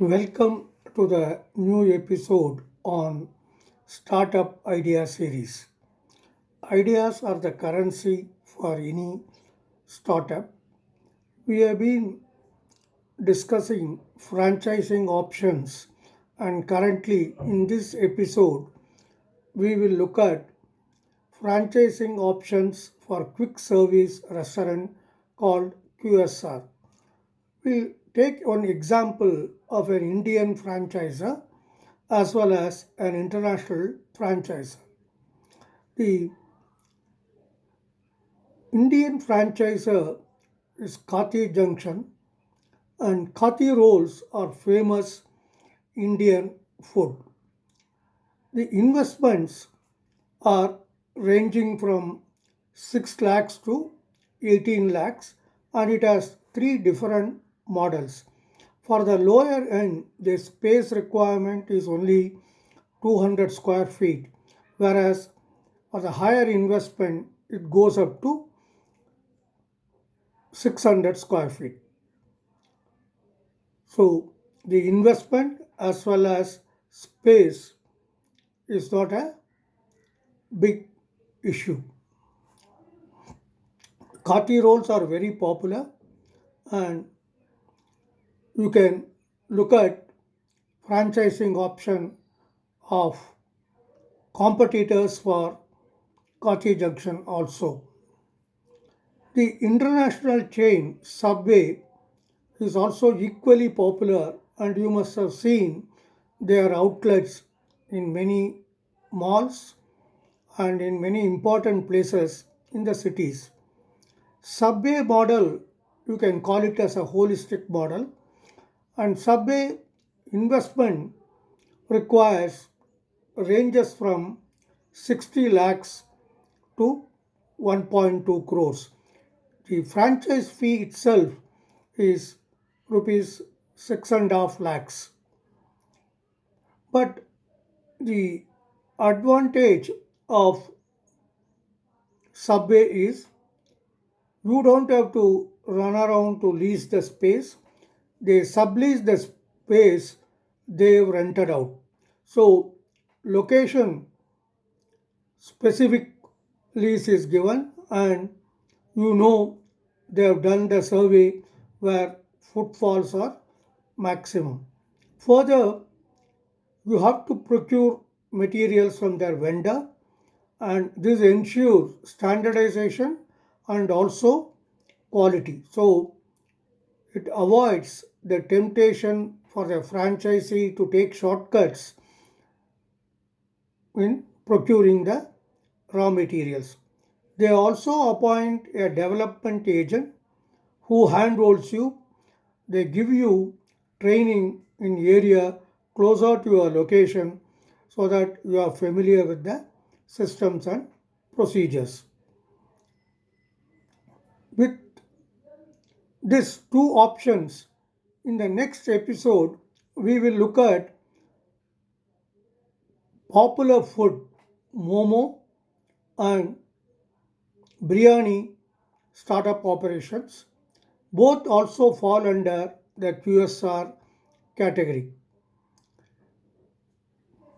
Welcome to the new episode on Startup Idea Series. Ideas are the currency for any startup. We have been discussing franchising options, and currently in this episode, we will look at franchising options for quick service restaurant called QSR. We'll take one example of an Indian franchisor as well as an international franchisor. The Indian franchisor is Kathi Junction, and Kathi rolls are famous Indian food. The investments are ranging from 6 lakhs to 18 lakhs, and it has three different models. For the lower end, the space requirement is only 200 square feet, whereas for the higher investment, it goes up to 600 square feet. So the investment as well as space is not a big issue. Kati rolls are very popular, and you can look at franchising option of competitors for Kati Junction also. The international chain Subway is also equally popular, and you must have seen their outlets in many malls and in many important places in the cities. Subway model, you can call it as a holistic model, and Subway investment requires ranges from 60 lakhs to 1.2 crores. The franchise fee itself is rupees 6.5 lakhs. But the advantage of Subway is you don't have to run around to lease the space. They sublease the space they've rented out. So location specific lease is given, and you know they have done the survey where footfalls are maximum. Further, you have to procure materials from their vendor, and this ensures standardization and also quality. So it avoids the temptation for the franchisee to take shortcuts in procuring the raw materials. They also appoint a development agent who handholds you. They give you training in area closer to your location so that you are familiar with the systems and procedures. With these two options, in the next episode, we will look at popular food, momo and biryani startup operations. Both also fall under the QSR category.